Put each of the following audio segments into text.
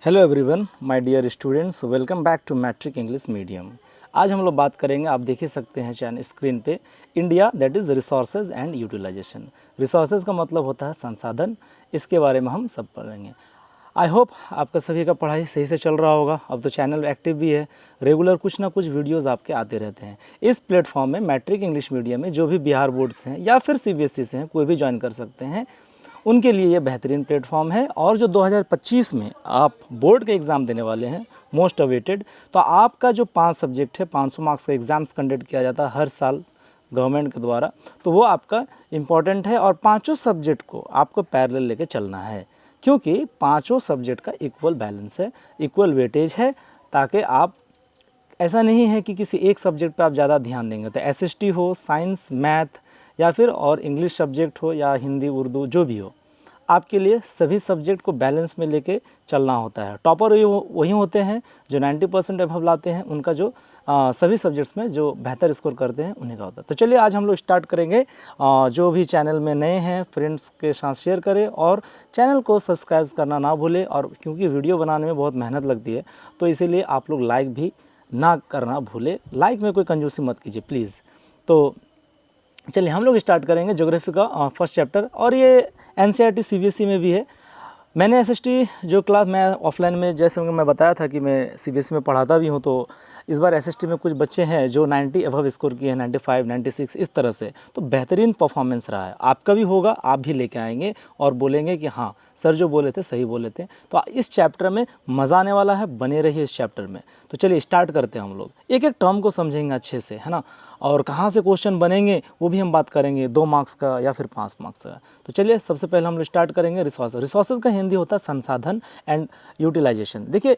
Hello everyone, my dear students, welcome back to matric English medium. आज हम लोग बात करेंगे, आप देख ही सकते हैं चैनल स्क्रीन पे, India that is resources and utilization. Resources का मतलब होता है संसाधन, इसके बारे में हम सब पढ़ेंगे। आई होप आपका सभी का पढ़ाई सही से चल रहा होगा। अब तो चैनल एक्टिव भी है, रेगुलर कुछ ना कुछ वीडियोस आपके आते रहते हैं। इस प्लेटफॉर्म में मैट्रिक इंग्लिश मीडियम में जो भी बिहार बोर्ड से हैं या फिर सीबीएसई से हैं, कोई भी ज्वाइन कर सकते हैं, उनके लिए ये बेहतरीन प्लेटफॉर्म है। और जो 2025 में आप बोर्ड के एग्ज़ाम देने वाले हैं, मोस्ट अवेटेड, तो आपका जो 5 सब्जेक्ट है, 500 मार्क्स का एग्ज़ाम्स कंडक्ट किया जाता है हर साल गवर्नमेंट के द्वारा, तो वो आपका इम्पॉर्टेंट है। और पाँचों सब्जेक्ट को आपको पैरेलल लेके चलना है, क्योंकि पाँचों सब्जेक्ट का इक्वल बैलेंस है, इक्वल वेटेज है, ताकि आप, ऐसा नहीं है कि किसी एक सब्जेक्ट पे आप ज़्यादा ध्यान देंगे। तो एसएसटी हो, साइंस, मैथ या फिर और इंग्लिश सब्जेक्ट हो या हिंदी, उर्दू, जो भी हो, आपके लिए सभी सब्जेक्ट को बैलेंस में लेके चलना होता है। टॉपर वही होते हैं जो 90% अबव लाते हैं, उनका जो सभी सब्जेक्ट्स में जो बेहतर स्कोर करते हैं उन्हीं का होता है। तो चलिए आज हम लोग स्टार्ट करेंगे। जो भी चैनल में नए हैं, फ्रेंड्स के साथ शेयर करें और चैनल को सब्सक्राइब करना ना भूलें। और क्योंकि वीडियो बनाने में बहुत मेहनत लगती है, तो इसीलिए आप लोग लाइक भी ना करना भूले। लाइक में कोई कंजूसी मत कीजिए प्लीज़। तो चलिए हम लोग स्टार्ट करेंगे ज्योग्राफी का फर्स्ट चैप्टर, और ये एनसीईआरटी सीबीएसई में भी है। मैंने एसएसटी जो क्लास मैं ऑफलाइन में, जैसे मैं बताया था कि मैं सीबीएसई में पढ़ाता भी हूँ, तो इस बार एसएसटी में कुछ बच्चे हैं जो 90 अबव स्कोर किए हैं, 95, 96 इस तरह से। तो बेहतरीन परफॉर्मेंस रहा है। आपका भी होगा, आप भी लेके आएंगे और बोलेंगे कि हाँ सर जो बोले थे सही बोले थे। तो इस चैप्टर में मज़ा आने वाला है, बने रहिए इस चैप्टर में। तो चलिए स्टार्ट करते हैं। हम लोग एक एक टर्म को समझेंगे अच्छे से, है ना, और कहाँ से क्वेश्चन बनेंगे वो भी हम बात करेंगे, 2 मार्क्स का या फिर 5 मार्क्स का। तो चलिए सबसे पहले हम लोग स्टार्ट करेंगे रिसोर्सेज। रिसोर्सेज का हिंदी होता है संसाधन एंड यूटिलाइजेशन। देखिए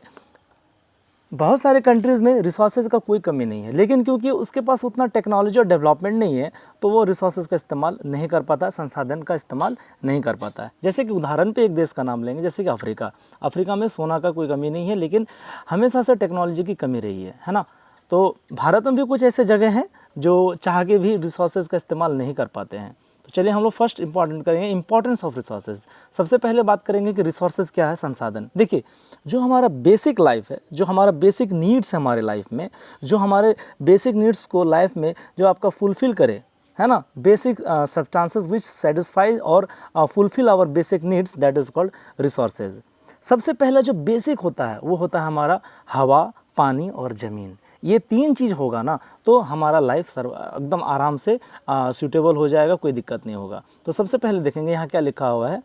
बहुत सारे कंट्रीज़ में रिसोर्सेज का कोई कमी नहीं है, लेकिन क्योंकि उसके पास उतना टेक्नोलॉजी और डेवलपमेंट नहीं है, तो वो रिसोर्सेज का इस्तेमाल नहीं कर पाता, संसाधन का इस्तेमाल नहीं कर पाता है। जैसे कि उदाहरण पे एक देश का नाम लेंगे, जैसे कि अफ्रीका। अफ्रीका में सोना का कोई कमी नहीं है, लेकिन हमेशा से टेक्नोलॉजी की कमी रही है ना। तो भारत में भी कुछ ऐसे जगह हैं जो चाह के भी रिसोर्सेज का इस्तेमाल नहीं कर पाते हैं। तो चलिए हम लोग फर्स्ट इंपॉर्टेंट करेंगे इंपॉर्टेंस ऑफ रिसोर्सेज। सबसे पहले बात करेंगे कि रिसोर्सेज क्या है, संसाधन। देखिए जो हमारा बेसिक लाइफ है, जो हमारा बेसिक नीड्स है हमारे लाइफ में, जो हमारे बेसिक नीड्स को लाइफ में जो आपका फुलफ़िल करे, है ना, बेसिक सब्सटेंसेस विच सेटिस्फाई और fulfil our basic needs, that is called resources. सबसे पहला जो बेसिक होता है वो होता है हमारा हवा, पानी और ज़मीन। ये 3 चीज़ होगा ना, तो हमारा लाइफ एकदम आराम से सूटेबल हो जाएगा, कोई दिक्कत नहीं होगा। तो सबसे पहले देखेंगे यहाँ क्या लिखा हुआ है,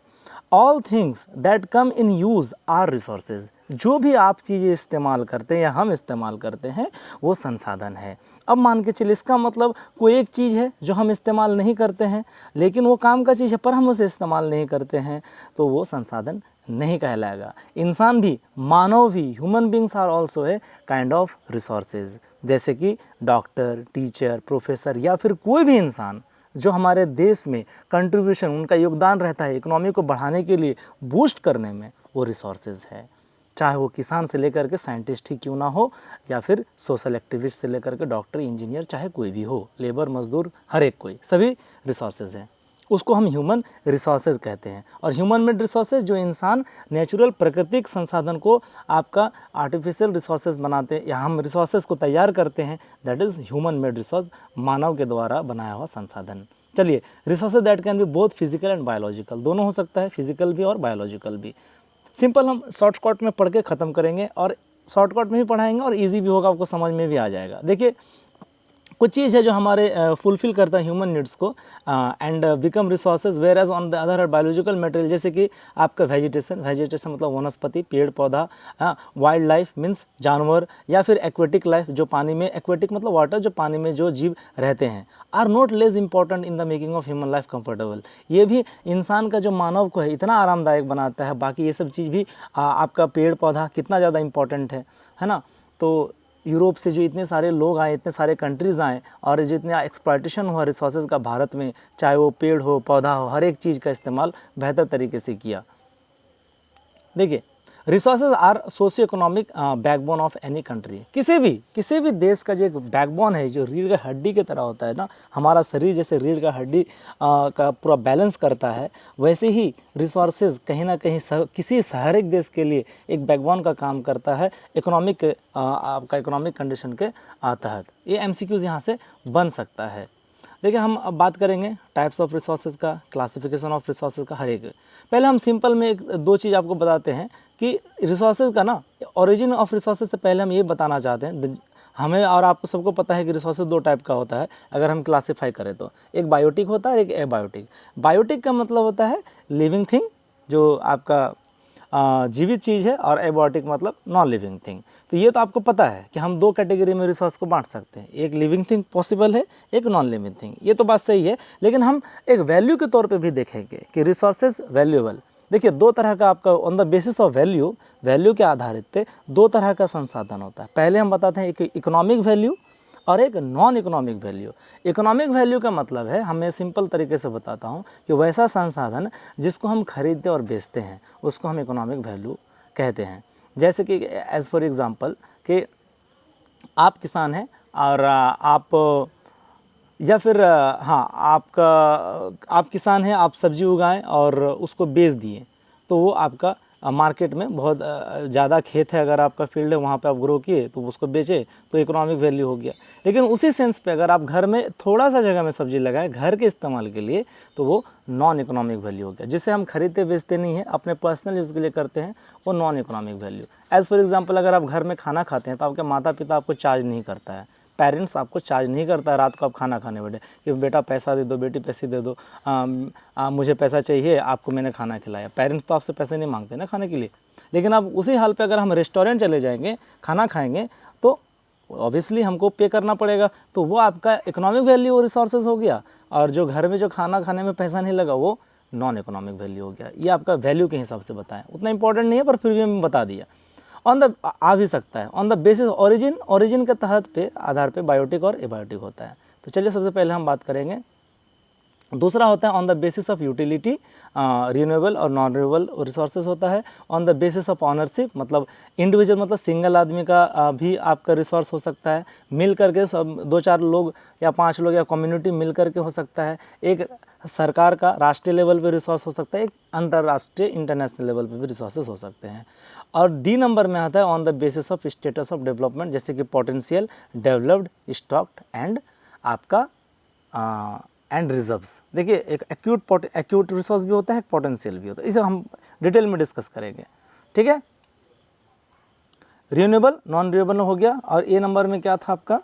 all things that come in use are resources. जो भी आप चीज़ें इस्तेमाल करते हैं या हम इस्तेमाल करते हैं वो संसाधन है। अब मान के चलिए, इसका मतलब कोई एक चीज़ है जो हम इस्तेमाल नहीं करते हैं, लेकिन वो काम का चीज़ है पर हम उसे इस्तेमाल नहीं करते हैं, तो वो संसाधन नहीं कहलाएगा। इंसान भी, मानव भी, human beings are also a kind of resources. जैसे कि डॉक्टर, टीचर, प्रोफेसर या फिर कोई भी इंसान जो हमारे देश में कंट्रीब्यूशन, उनका योगदान रहता है इकोनॉमी को बढ़ाने के लिए, बूस्ट करने में, वो रिसोर्सेज है। चाहे वो किसान से लेकर के साइंटिस्ट ही क्यों ना हो, या फिर सोशल एक्टिविस्ट से लेकर के डॉक्टर, इंजीनियर, चाहे कोई भी हो, लेबर, मजदूर, हर एक कोई, सभी रिसोर्सेज हैं। उसको हम ह्यूमन रिसोर्सेज कहते हैं। और ह्यूमन मेड रिसोर्सेज जो इंसान नेचुरल प्राकृतिक संसाधन को आपका आर्टिफिशियल रिसोर्सेज बनाते हैं या हम रिसोर्सेज को तैयार करते हैं, that is human made resource, मानव के द्वारा बनाया हुआ संसाधन। चलिए, resources that can be both physical and biological, दोनों हो सकता है, फिजिकल भी और बायोलॉजिकल भी। सिंपल हम शॉर्टकट में पढ़ के ख़त्म करेंगे, और शॉर्टकट में भी पढ़ाएंगे और इजी भी होगा, आपको समझ में भी आ जाएगा। देखिए कुछ चीज़ है जो हमारे फुलफ़िल करता है ह्यूमन नीड्स को and become resources, where as on the other biological material, जैसे कि आपका वेजिटेशन, वेजिटेशन मतलब वनस्पति, पेड़ पौधा, वाइल्ड लाइफ मीन्स जानवर, या फिर एक्वेटिक लाइफ जो पानी में, एक्वेटिक मतलब वाटर, जो पानी में जो जीव रहते हैं, are not less important in the making of human life comfortable. ये भी इंसान का जो मानव को है इतना आरामदायक बनाता है। बाकी ये सब चीज़ भी आपका पेड़ पौधा कितना ज़्यादा इंपॉर्टेंट है ना। तो यूरोप से जो इतने सारे लोग आए, इतने सारे कंट्रीज़ आए, और जितना एक्सप्लॉयटेशन हुआ रिसोर्सेज का भारत में, चाहे वो पेड़ हो, पौधा हो, हर एक चीज़ का इस्तेमाल बेहतर तरीके से किया। देखिए resources are socio economic backbone of any country. किसी भी देश का जो एक बैकबोन है, जो रीढ़ का हड्डी की तरह होता है ना, हमारा शरीर जैसे रीढ़ का हड्डी का पूरा बैलेंस करता है, वैसे ही रिसोर्सेज कहीं ना कहीं किसी हर एक देश के लिए एक बैकबोन का काम करता है इकोनॉमिक आपका इकोनॉमिक कंडीशन के तहत। ये एमसीक्यूज यहाँ से बन सकता है। देखिए हम अब बात करेंगे टाइप्स ऑफ रिसोर्सेज का, क्लासिफिकेशन ऑफ रिसोर्सेज का, हर एक। पहले हम सिंपल में एक दो चीज़ आपको बताते हैं कि रिसोर्सेज का ना ओरिजिन ऑफ रिसोर्सेज से पहले हम ये बताना चाहते हैं, हमें और आपको सबको पता है कि रिसोर्सेज दो टाइप का होता है अगर हम क्लासीफाई करें तो, एक बायोटिक होता है, एक एबायोटिक। बायोटिक का मतलब होता है लिविंग थिंग, जो आपका जीवित चीज़ है, और एबायोटिक मतलब नॉन लिविंग थिंग। तो ये तो आपको पता है कि हम दो कैटेगरी में रिसोर्स को बांट सकते हैं, एक लिविंग थिंग पॉसिबल है, एक नॉन लिविंग थिंग। ये तो बात सही है, लेकिन हम एक वैल्यू के तौर पे भी देखेंगे कि रिसोर्सेज वैल्यूएबल। देखिए दो तरह का आपका on the basis of value के आधारित पे दो तरह का संसाधन होता है। पहले हम बताते हैं एक इकोनॉमिक वैल्यू और एक non economic value. Economic value का मतलब है, हमें सिंपल तरीके से बताता हूँ, कि वैसा संसाधन जिसको हम खरीदते और बेचते हैं उसको हम इकोनॉमिक वैल्यू कहते हैं। जैसे कि एज फॉर एग्ज़ाम्पल कि आप किसान हैं और आप या फिर आप किसान हैं, आप सब्जी उगाएं और उसको बेच दिए, तो वो आपका मार्केट में बहुत ज़्यादा खेत है, अगर आपका फील्ड है वहाँ पे आप ग्रो किए तो उसको बेचे तो इकोनॉमिक वैल्यू हो गया। लेकिन उसी सेंस पे अगर आप घर में थोड़ा सा जगह में सब्जी लगाएं घर के इस्तेमाल के लिए, तो वो नॉन इकोनॉमिक वैल्यू हो गया। जिसे हम खरीदते बेचते नहीं हैं, अपने पर्सनल यूज़ के लिए करते हैं, वो non economic value. As for example अगर आप घर में खाना खाते हैं तो आपके माता पिता आपको चार्ज नहीं करता है, पेरेंट्स आपको चार्ज नहीं करता है रात को आप खाना खाने बैठे कि बेटा पैसा दे दो, बेटी पैसे दे दो, मुझे पैसा चाहिए, आपको मैंने खाना खिलाया। पेरेंट्स तो आपसे पैसे नहीं मांगते ना खाने के लिए। लेकिन अब उसी हाल पे अगर हम रेस्टोरेंट चले जाएंगे, खाना खाएंगे, तो ऑब्वियसली हमको पे करना पड़ेगा, तो वो आपका इकोनॉमिक वैल्यू और रिसोर्सेज हो गया। और जो घर में जो खाना खाने में पैसा नहीं लगा वो नॉन इकोनॉमिक वैल्यू हो गया। ये आपका वैल्यू के हिसाब से बताएं, उतना इंपॉर्टेंट नहीं है पर फिर भी हमने बता दिया। ऑन द आ भी सकता है ऑन द बेसिस ओरिजिन के तहत पे आधार पे बायोटिक और एबायोटिक होता है। तो चलिए सबसे पहले हम बात करेंगे। दूसरा होता है on the basis of utility, renewable और नॉन रिन्यूएबल रिसोर्सेज होता है। On the basis of ownership, मतलब इंडिविजुअल मतलब सिंगल आदमी का भी आपका रिसोर्स हो सकता है, मिल करके सब 2-4 लोग या 5 लोग या कम्युनिटी मिल करके हो सकता है। एक सरकार का राष्ट्रीय लेवल पे रिसोर्स हो सकता है, एक अंतर्राष्ट्रीय इंटरनेशनल लेवल पे भी रिसोर्सेज हो सकते हैं। और डी नंबर में आता है on the basis of status of development, जैसे कि पोटेंशियल, डेवलप्ड, स्टॉक्ड एंड आपका एंड रिजर्व्स। देखिए एक एक्यूट रिसोर्स भी होता है, एक पोटेंशियल भी होता है, इसे हम डिटेल में डिस्कस करेंगे, ठीक है। रिन्यूएबल नॉन रिन्यूएबल हो गया। और ए नंबर में क्या था आपका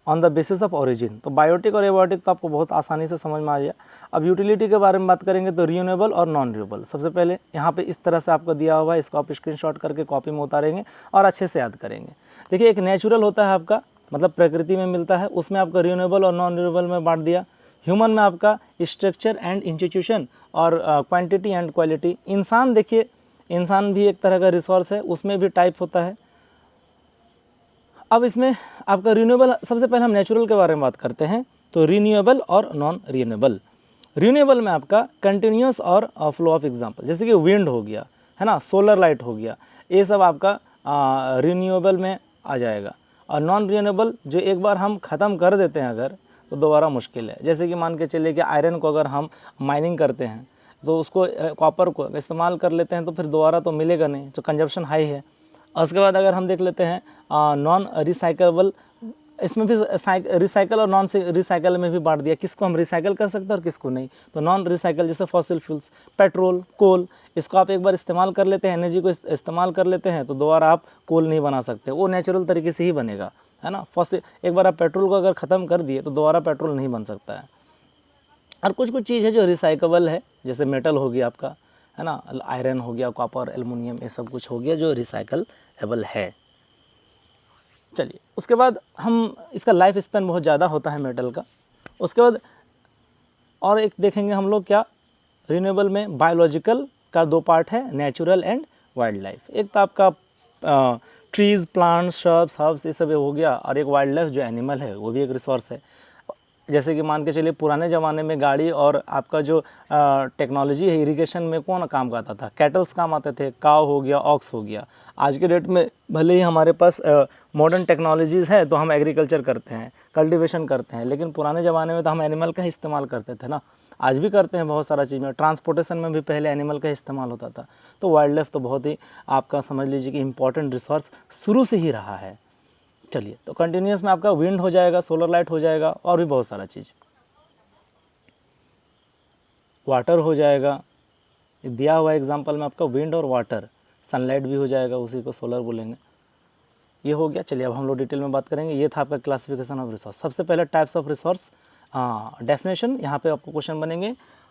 on the basis of origin. तो बायोटिक और एबायोटिक तो आपको बहुत आसानी से समझ में आ गया। अब यूटिलिटी के बारे में बात करेंगे तो रिन्यूएबल और नॉन रिन्यूएबल। सबसे पहले यहाँ पे इस तरह से आपको दिया हुआ है, इसको आप स्क्रीनशॉट करके कॉपी में उतारेंगे और अच्छे से याद करेंगे। देखिए एक नेचुरल होता है आपका, मतलब प्रकृति में मिलता है, उसमें आपका रिन्यूएबल और नॉन रिन्यूएबल में बांट दिया। ह्यूमन में आपका स्ट्रक्चर एंड इंस्टीट्यूशन और क्वांटिटी एंड क्वालिटी। इंसान, देखिए इंसान भी एक तरह का रिसोर्स है, उसमें भी टाइप होता है। अब इसमें आपका रिन्यूएबल, सबसे पहले हम नेचुरल के बारे में बात करते हैं। तो रिन्यूएबल और नॉन रिन्यूएबल। रिन्यूएबल में आपका कंटिन्यूस और फ्लो ऑफ एग्जांपल, जैसे कि विंड हो गया, है ना, सोलर लाइट हो गया, ये सब आपका रिन्यूएबल में आ जाएगा। और नॉन रिन्यूएबल जो एक बार हम ख़त्म कर देते हैं अगर, तो दोबारा मुश्किल है। जैसे कि मान के चलिए कि आयरन को अगर हम माइनिंग करते हैं तो उसको कॉपर को इस्तेमाल कर लेते हैं तो फिर दोबारा तो मिलेगा नहीं, तो कंजप्शन हाई है। और उसके बाद अगर हम देख लेते हैं नॉन रिसाइकलेबल, इसमें भी रिसाइकल और नॉन रिसाइकल में भी बांट दिया, किसको हम रिसाइकल कर सकते हैं और किसको नहीं। तो नॉन रिसाइकल जैसे फॉसिल फ्यूल्स, पेट्रोल, कोल, इसको आप एक बार इस्तेमाल कर लेते हैं, एनर्जी को इस्तेमाल कर लेते हैं, तो दोबारा आप कोल नहीं बना सकते, वो नेचुरल तरीके से ही बनेगा, है ना। फॉसिल, एक बार आप पेट्रोल को अगर ख़त्म कर दिए तो दोबारा पेट्रोल नहीं बन सकता है। और कुछ चीज़ है जो रिसाइकेबल है, जैसे मेटल हो गया आपका, है ना, आयरन हो गया, कॉपर, एल्युमिनियम, ये सब कुछ हो गया जो रिसाइकलेबल है। चलिए उसके बाद हम, इसका लाइफ स्पैन बहुत ज़्यादा होता है मेटल का। उसके बाद और एक देखेंगे हम लोग क्या, रिन्यूएबल में बायोलॉजिकल का 2 पार्ट है, नेचुरल एंड वाइल्ड लाइफ। एक तो आपका ट्रीज़, प्लांट्स, श्रब्स, हर्ब्स, ये सब हो गया, और एक वाइल्ड लाइफ जो एनिमल है वो भी एक रिसोर्स है। जैसे कि मान के चलिए पुराने ज़माने में गाड़ी और आपका जो टेक्नोलॉजी है इरिगेशन में कौन काम करता था, कैटल्स काम आते थे, काव हो गया, ऑक्स हो गया। आज के डेट में भले ही हमारे पास मॉडर्न टेक्नोलॉजीज़ है तो हम एग्रीकल्चर करते हैं, कल्टीवेशन करते हैं, लेकिन पुराने ज़माने में तो हम एनिमल का ही इस्तेमाल करते थे ना, आज भी करते हैं बहुत सारा चीज़ में। ट्रांसपोर्टेशन में भी पहले एनिमल का इस्तेमाल होता था। तो वाइल्ड लाइफ तो बहुत ही आपका समझ लीजिए कि इम्पॉर्टेंट रिसोर्स शुरू से ही रहा है। चलिए, तो कंटिन्यूस में आपका विंड हो जाएगा, सोलर लाइट हो जाएगा और भी बहुत सारा चीज़, वाटर हो जाएगा। दिया हुआ एग्जांपल में आपका विंड और वाटर, सनलाइट भी हो जाएगा, उसी को सोलर बोलेंगे। ये हो गया। चलिए अब हम लोग डिटेल में बात करेंगे। ये था आपका क्लासिफिकेशन ऑफ रिसोर्स। सबसे पहले टाइप्स ऑफ रिसोर्स, डेफिनेशन यहाँ पे आपको क्वेश्चन बनेंगे।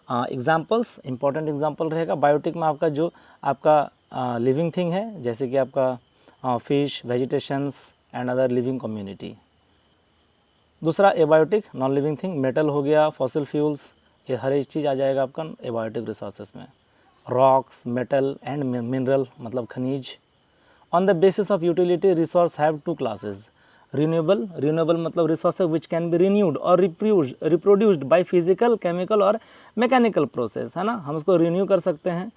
एग्जांपल्स, इंपॉर्टेंट एग्जांपल रहेगा। बायोटिक में आपका जो आपका लिविंग थिंग है, जैसे कि आपका fish, vegetations and other living community. दूसरा abiotic, non living thing, metal हो गया, फॉसिल फ्यूल्स, ये हर एक चीज़ आ जाएगा आपका एबायोटिक रिसोर्सेज में। रॉक्स, मेटल एंड मिनरल मतलब खनिज। On the basis of utility resource have two classes. Renewable, renewable मतलब resources which can be renewed और रिप्रोड्यूस्ड बाय फिजिकल, केमिकल और मैकेनिकल प्रोसेस, है ना, हम उसको रिन्यू कर सकते हैं।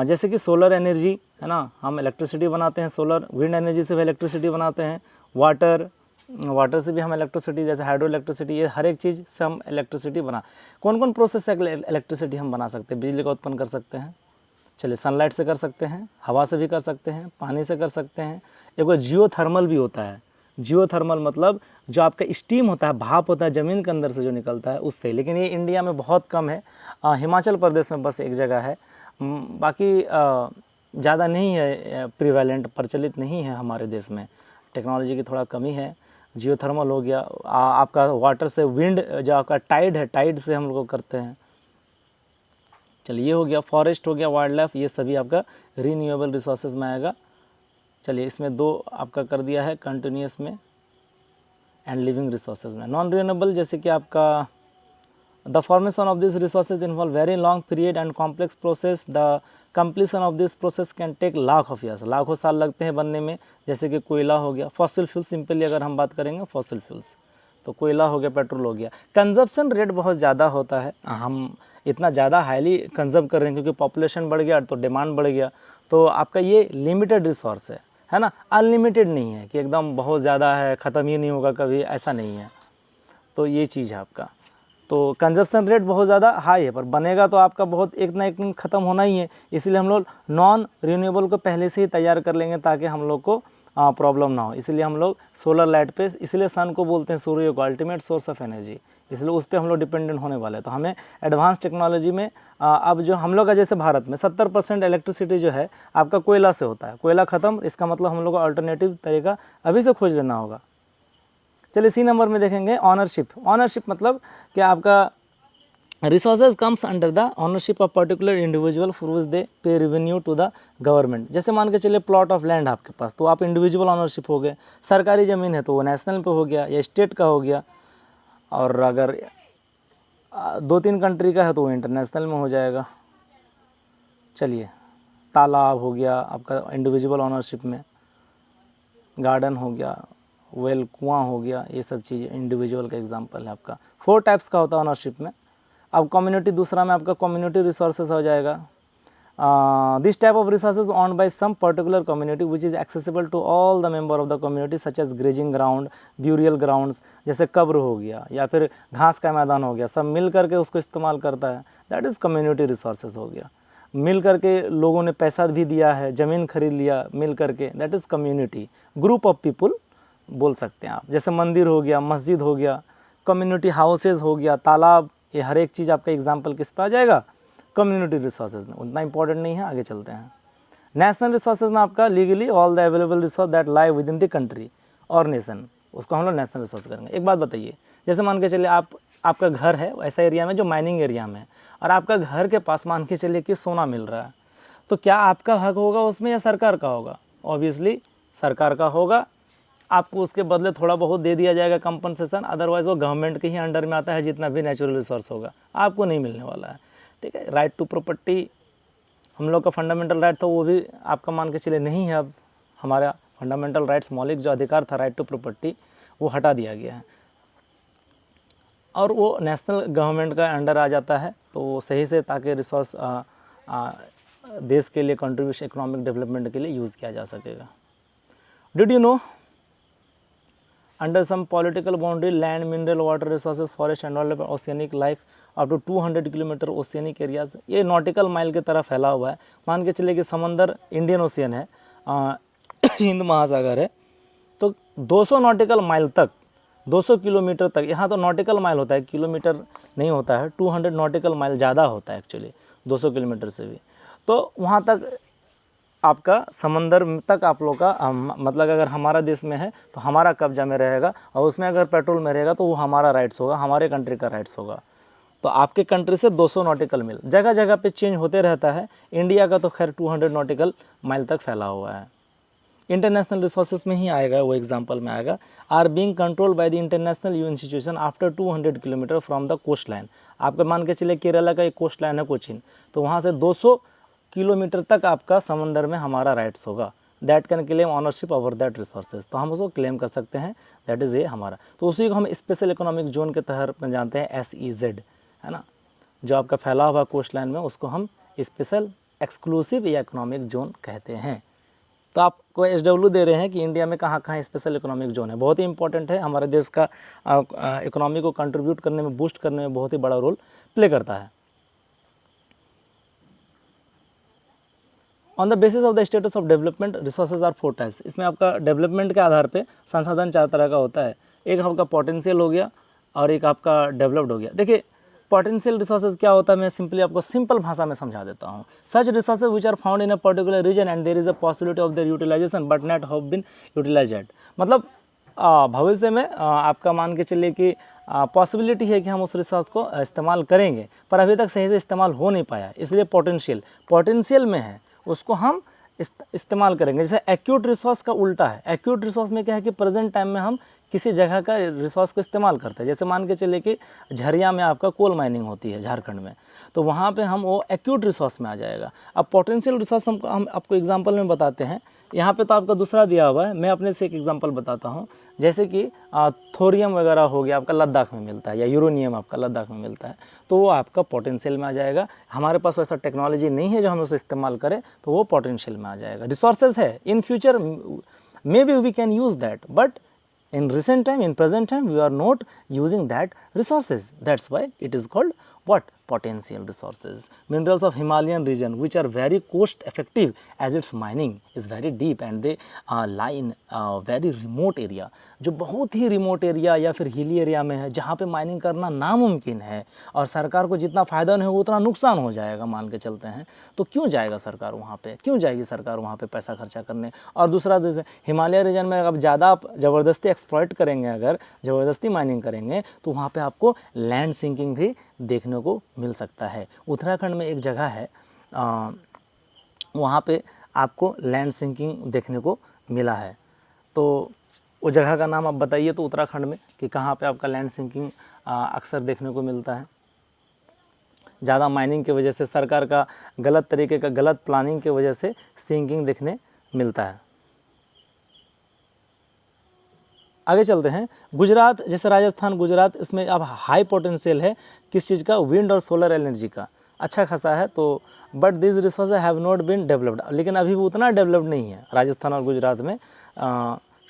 जैसे कि सोलर एनर्जी, है ना, हम इलेक्ट्रिसिटी बनाते हैं, सोलर विंड एनर्जी से भी इलेक्ट्रिसिटी बनाते हैं। वाटर से भी हम इलेक्ट्रिसिटी, जैसे हाइड्रो इलेक्ट्रिसिटी, ये हर एक चीज़ से हम इलेक्ट्रिसिटी बना। कौन कौन प्रोसेस से इलेक्ट्रिसिटी हम बना सकते हैं, बिजली का उत्पन्न कर सकते हैं? चलिए, सनलाइट से कर सकते हैं, हवा से भी कर सकते हैं, पानी से कर सकते हैं। एक बार जियोथर्मल भी होता है। जियोथर्मल मतलब जो आपका स्टीम होता है, भाप होता है ज़मीन के अंदर से जो निकलता है, उससे। लेकिन ये इंडिया में बहुत कम है, हिमाचल प्रदेश में बस एक जगह है, बाकी ज़्यादा नहीं है, प्रिवेलेंट, प्रचलित नहीं है हमारे देश में, टेक्नोलॉजी की थोड़ा कमी है। जियोथर्मल हो गया आपका वाटर से, विंड जो आपका टाइड है, टाइड से हम लोग करते हैं। चलिए, ये हो गया। फॉरेस्ट हो गया, वाइल्ड लाइफ, ये सभी आपका रीन्यूएबल रिसोर्सेज में आएगा। चलिए, इसमें दो आपका कर दिया है, कंटिन्यूस में एंड लिविंग रिसोर्सेज में। नॉन रिन्यूएबल जैसे कि आपका the formation of this resources involve very long period and complex process. The completion of this process can take lakh of years, लाखों साल लगते हैं बनने में। जैसे कि कोयला हो गया, फॉसिल फ्यूल, सिंपली अगर हम बात करेंगे फॉसिल फ्यूल्स, तो कोयला हो गया, पेट्रोल हो गया। कंजप्शन रेट बहुत ज़्यादा होता है, हम इतना ज़्यादा हाईली कंजर्व कर रहे हैं क्योंकि पॉपुलेशन बढ़ गया तो डिमांड बढ़ गया। तो आपका ये लिमिटेड रिसोर्स है ना, अनलिमिटेड नहीं है कि एकदम बहुत ज़्यादा है, ख़त्म ही नहीं होगा कभी, ऐसा नहीं है। तो ये चीज़ है आपका। तो कंजप्शन रेट बहुत ज़्यादा हाई है, पर बनेगा तो आपका बहुत एक ना एक दिन ख़त्म होना ही है। इसलिए हम लोग नॉन रिन्यूएबल को पहले से ही तैयार कर लेंगे ताकि हम लोग को प्रॉब्लम ना हो। इसलिए हम लोग सोलर लाइट पे, इसलिए सन को बोलते हैं सूर्य को अल्टीमेट सोर्स ऑफ एनर्जी, इसलिए उस पर हम लोग डिपेंडेंट होने वाले हैं। तो हमें एडवांस टेक्नोलॉजी में अब जो हम लोग का, जैसे भारत में 70% इलेक्ट्रिसिटी जो है आपका कोयला से होता है। कोयला ख़त्म, इसका मतलब हम लोग को अल्टरनेटिव तरीका अभी से खोज लेना होगा। चलिए, सी नंबर में देखेंगे ऑनरशिप। ऑनरशिप मतलब कि आपका resources comes under the ownership of particular individual for which they pay revenue to the government. जैसे मान के चलिए प्लॉट ऑफ लैंड आपके पास, तो आप इंडिविजुअल ऑनरशिप हो गए। सरकारी ज़मीन है तो वो नेशनल पे हो गया या स्टेट का हो गया, और अगर 2-3 कंट्री का है तो वो इंटरनेशनल में हो जाएगा। चलिए, तालाब हो गया आपका इंडिविजुअल ऑनरशिप में, गार्डन हो गया, वेल, कुआं हो गया, ये सब चीज़ इंडिविजुअल का एग्जांपल है आपका। 4 टाइप्स का होता है ऑनरशिप में। अब कम्युनिटी, दूसरा में आपका कम्युनिटी रिसोर्सेज हो जाएगा। This type of resources on by some particular community which is accessible to all the member of the community such as grazing ground, burial grounds, जैसे कब्र हो गया या फिर घास का मैदान हो गया, सब मिल करके उसको इस्तेमाल करता है, दैट इज़ कम्युनिटी रिसोर्सेज हो गया। मिल करके लोगों ने पैसा भी दिया है, ज़मीन खरीद लिया मिल करके, that is community, group of people बोल सकते हैं आप। जैसे मंदिर हो गया, मस्जिद हो गया, कम्युनिटी हाउसेज हो गया, तालाब, ये हर एक चीज़ आपका एग्जांपल किस पे आ जाएगा, कम्युनिटी रिसोर्सेज में। उतना इंपॉर्टेंट नहीं है, आगे चलते हैं। नेशनल रिसोर्सेज में आपका legally all the available resource that lie with in the country और नेशन, उसको हम लोग नेशनल रिसोर्स करेंगे। एक बात बताइए, जैसे मान के चलिए आपका घर है ऐसा एरिया में जो माइनिंग एरिया में है, और आपका घर के पास मान के चलिए कि सोना मिल रहा है, तो क्या आपका हक होगा उसमें या सरकार का होगा? ऑब्वियसली सरकार का होगा। आपको उसके बदले थोड़ा बहुत दे दिया जाएगा कंपनसेशन, अदरवाइज़ वो गवर्नमेंट के ही अंडर में आता है, जितना भी नेचुरल रिसोर्स होगा आपको नहीं मिलने वाला है। ठीक है, राइट टू प्रॉपर्टी हम लोग का फंडामेंटल राइट था, वो भी आपका मान के चलिए नहीं है। अब हमारा फंडामेंटल राइट्स, मौलिक जो अधिकार था राइट टू प्रॉपर्टी, वो हटा दिया गया है। और वो नेशनल गवर्नमेंट का अंडर आ जाता है, तो वो सही से ताकि रिसोर्स देश के लिए कंट्रीब्यूशन इकोनॉमिक डेवलपमेंट के लिए यूज़ किया जा सकेगा। Did you know under some political boundary land, mineral, water resources, forest and all oceanic life up to 200 kilometre oceanic areas, ये नॉटिकल माइल की तरह फैला हुआ है। मान के चलिए कि समंदर इंडियन ओशियन है, हिंद महासागर है, तो 200 नॉटिकल माइल तक, 200 किलोमीटर तक, यहाँ तो नॉटिकल माइल होता है, किलोमीटर नहीं होता है, 200 नॉटिकल माइल ज़्यादा होता है एक्चुअली 200 किलोमीटर से भी। तो वहाँ तक आपका समंदर तक आप लोग का मतलब अगर हमारा देश में है तो हमारा कब्जा में रहेगा, और उसमें अगर पेट्रोल में रहेगा तो वो हमारा राइट्स होगा, हमारे कंट्री का राइट्स होगा। तो आपके कंट्री से 200 नॉटिकल माइल जगह जगह पे चेंज होते रहता है। इंडिया का तो खैर 200 नॉटिकल माइल तक फैला हुआ है। इंटरनेशनल रिसोर्सेज में ही आएगा, वो एग्जांपल में आएगा। Are being controlled by the international you institution after 200 kilometre from the coast line. आपका मान के चले केरला का एक कोस्ट लाइन है कोचीन, तो वहाँ से 200 किलोमीटर तक आपका समंदर में हमारा राइट्स होगा। That can claim ownership over that resources, तो हम उसको क्लेम कर सकते हैं, दैट इज़ ये हमारा। तो उसी को हम स्पेशल इकोनॉमिक जोन के तहत में जानते हैं, SEZ, है ना, जो आपका फैला हुआ कोस्ट लाइन में, उसको हम स्पेशल एक्सक्लूसिव या इकोनॉमिक जोन कहते हैं। तो आपको SW दे रहे हैं कि इंडिया में कहाँ कहाँ स्पेशल इकोनॉमिक जोन है, बहुत ही इंपॉर्टेंट है, हमारे देश का इकोनॉमी को कंट्रीब्यूट करने में, बूस्ट करने में बहुत ही बड़ा रोल प्ले करता है। On the basis of the status of development resources are 4 types. इसमें आपका डेवलपमेंट के आधार पे संसाधन 4 तरह का होता है। एक आपका पोटेंशियल हो गया और एक आपका डेवलप्ड हो गया। देखिए पोटेंशियल रिसोर्सेज क्या होता है, मैं सिंपली आपको सिंपल भाषा में समझा देता हूँ। Such resources which are found in a particular region and there is a possibility of their utilisation but not have been utilised. मतलब भविष्य में आपका मान के चलिए कि पॉसिबिलिटी है कि हम उस रिसोर्स को इस्तेमाल करेंगे, पर अभी तक सही से इस्तेमाल हो नहीं पाया, इसलिए पोटेंशियल में है, उसको हम इस्तेमाल करेंगे। जैसे एक्यूट रिसोर्स का उल्टा है। एक्यूट रिसोर्स में क्या है कि प्रेजेंट टाइम में हम किसी जगह का रिसोर्स को इस्तेमाल करते हैं। जैसे मान के चलिए कि झरिया में आपका कोल माइनिंग होती है झारखंड में, तो वहाँ पे हम वो एक्यूट रिसोर्स में आ जाएगा। अब पोटेंशियल रिसोर्स हम आपको एग्जांपल में बताते हैं। यहाँ पे तो आपका दूसरा दिया हुआ है, मैं अपने से एक एग्जांपल बताता हूँ। जैसे कि थोरियम वगैरह हो गया, आपका लद्दाख में मिलता है, या यूरेनियम आपका लद्दाख में मिलता है, तो वो आपका पोटेंशियल में आ जाएगा। हमारे पास वैसा टेक्नोलॉजी नहीं है जो हम उसे इस्तेमाल करें, तो वो पोटेंशियल में आ जाएगा। रिसोर्सेज है, in future maybe we can use that, but in present time we are not using that resources, that's why it is called what, potential resources. Minerals of Himalayan region which are very cost effective as its mining is very deep and they lie in very remote area, जो बहुत ही remote area या फिर hilly area में है, जहाँ पे mining करना नामुमकिन है और सरकार को जितना फ़ायदा नहीं होगा उतना नुकसान हो जाएगा, मान के चलते हैं। तो क्यों जाएगा सरकार वहाँ पे, क्यों जाएगी सरकार वहाँ पे पैसा खर्चा करने। और दूसरा जैसे हिमालय रीजन में अब ज़्यादा आप ज़बरदस्ती एक्सप्लॉइट करेंगे, अगर ज़बरदस्ती माइनिंग करेंगे तो वहाँ पे आपको लैंड सिंकिंग भी देखने को मिल सकता है। उत्तराखंड में एक जगह है, वहाँ पे आपको लैंड सिंकिंग देखने को मिला है। तो वो जगह का नाम आप बताइए तो उत्तराखंड में कि कहाँ पे आपका लैंड सिंकिंग अक्सर देखने को मिलता है। ज़्यादा माइनिंग की वजह से, सरकार का गलत तरीके का गलत प्लानिंग की वजह से सिंकिंग देखने मिलता है। आगे चलते हैं। गुजरात, जैसे राजस्थान, गुजरात, इसमें अब हाई पोटेंशियल है किस चीज़ का, विंड और सोलर एनर्जी का अच्छा खासा है। तो but this resources have not been developed, लेकिन अभी वो उतना डेवलप्ड नहीं है राजस्थान और गुजरात में।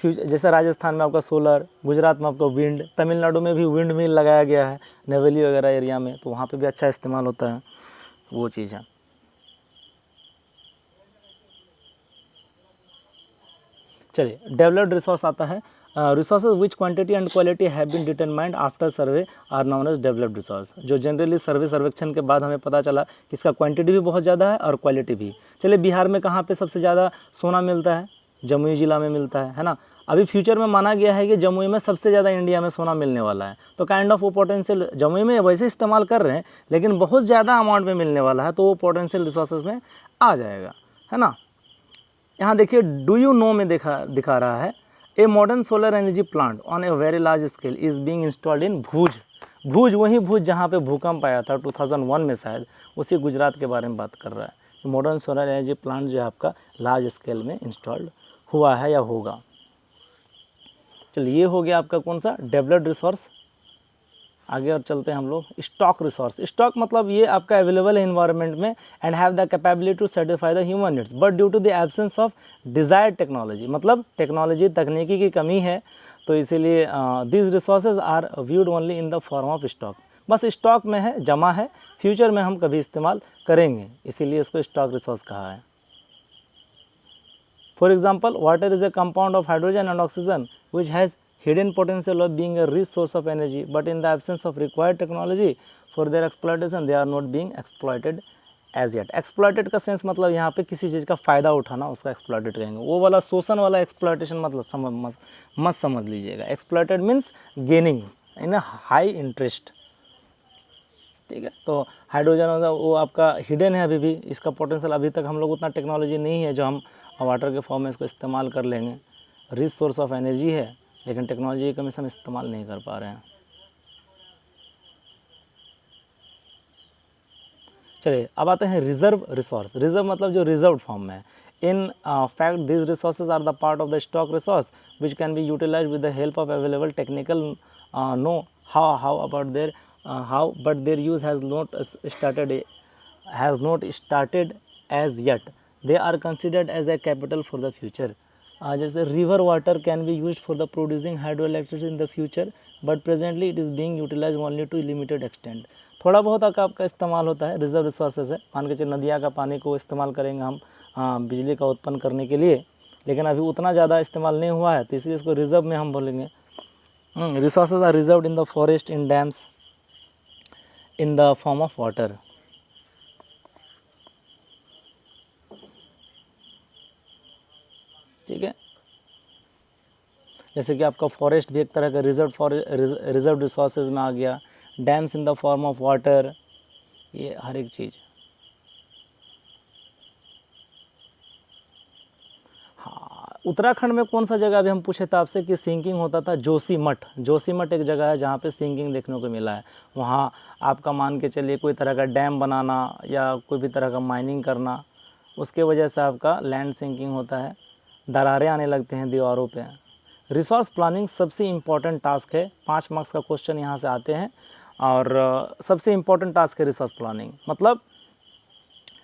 जैसे राजस्थान में आपका सोलर, गुजरात में आपका विंड, तमिलनाडु में भी विंड मिल लगाया गया है नेवेली वगैरह एरिया में, तो वहाँ पे भी अच्छा इस्तेमाल होता है, वो चीज़ है। चलिए डेवलप्ड रिसोर्स आता है। Resources which quantity and quality have been determined after survey are known as developed resource. जो जनरली सर्वेक्षण के बाद हमें पता चला कि इसका क्वांटिटी भी बहुत ज़्यादा है और क्वालिटी भी। चलिए बिहार में कहाँ पे सबसे ज़्यादा सोना मिलता है, जमुई ज़िला में मिलता है ना। अभी फ्यूचर में माना गया है कि जमुई में सबसे ज़्यादा इंडिया में सोना मिलने वाला है, तो काइंड ऑफ वो पोटेंशियल जमुई में वैसे इस्तेमाल कर रहे हैं, लेकिन बहुत ज़्यादा अमाउंट में मिलने वाला है, तो वो पोटेंशियल रिसोर्सेज में आ जाएगा, है ना। यहाँ देखिए डू यू नो में दिखा रहा है, a modern solar energy plant on a very large scale is being installed in Bhuj, वही भूज जहाँ पे भूकंप आया था 2001 में शायद, उसी गुजरात के बारे में बात कर रहा है। मॉडर्न सोलर एनर्जी प्लांट जो है आपका लार्ज स्केल में इंस्टॉल्ड हुआ है या होगा। चलिए ये हो गया आपका कौन सा, डेवलप्ड रिसोर्स। आगे और चलते हैं हम लोग। स्टॉक रिसोर्स, स्टॉक मतलब ये आपका अवेलेबल है इन्वायरमेंट में and have the capability to satisfy the human needs but due to the absence of desired technology, मतलब टेक्नोलॉजी तकनीकी की कमी है तो इसीलिए this resources are viewed only in the form of stock, बस स्टॉक में है, जमा है, फ्यूचर में हम कभी इस्तेमाल करेंगे, इसीलिए इसको स्टॉक रिसोर्स कहा है। For example water is a compound of hydrogen and oxygen which has hidden potential of being a rich source of energy but in the absence of required technology for their exploitation they are not being exploited as yet। exploited का sense मतलब यहाँ पे किसी चीज़ का फ़ायदा उठाना, उसका exploited कहेंगे। वो वाला शोषण वाला exploitation मतलब मत समझ लीजिएगा। exploited means gaining in a high interest, ठीक है। तो हाइड्रोजन वो आपका हिडन है, अभी भी इसका पोटेंशियल, अभी तक हम लोग उतना टेक्नोलॉजी नहीं है जो हम वाटर के फॉर्म में इसको इस्तेमाल कर लेंगे। रिच सोर्स ऑफ एनर्जी है लेकिन टेक्नोलॉजी की कमी से हम इस्तेमाल नहीं कर पा रहे हैं। चलिए अब आते हैं रिजर्व रिसोर्स। रिजर्व मतलब जो रिजर्व फॉर्म में है। In fact this resources are the part of the stock resource which can be utilize with the help of available technical know how about their how but their use has not started as yet, they are considered as a capital for the future. जैसे river water can be used for the producing hydro electricity in the future but presently it is being utilize only to limited extent. थोड़ा बहुत आपका इस्तेमाल होता है reserve resources है। मान के चलिए नदिया का पानी को इस्तेमाल करेंगे हम बिजली का उत्पन्न करने के लिए, लेकिन अभी उतना ज़्यादा इस्तेमाल नहीं हुआ है तो इसलिए इसको रिजर्व में हम बोलेंगे। Resources are reserved in the forest, in dams, in the form of water. ठीक है, जैसे कि आपका फॉरेस्ट भी एक तरह का रिजर्व रिसोर्सेज में आ गया। Dams in the form of water, ये हर एक चीज़। हाँ, उत्तराखंड में कौन सा जगह अभी हम पूछे थे आपसे कि सिंकिंग होता था? जोशीमठ। जोशीमठ एक जगह है जहाँ पे सिंकिंग देखने को मिला है। वहाँ आपका मान के चलिए कोई तरह का डैम बनाना या कोई भी तरह का माइनिंग करना, उसके वजह से आपका लैंड सिंकिंग होता है, दरारें आने लगते हैं दीवारों पे। रिसोर्स प्लानिंग सबसे इम्पॉर्टेंट टास्क है। 5 मार्क्स का क्वेश्चन यहाँ से आते हैं और सबसे इम्पॉर्टेंट टास्क है रिसोर्स प्लानिंग। मतलब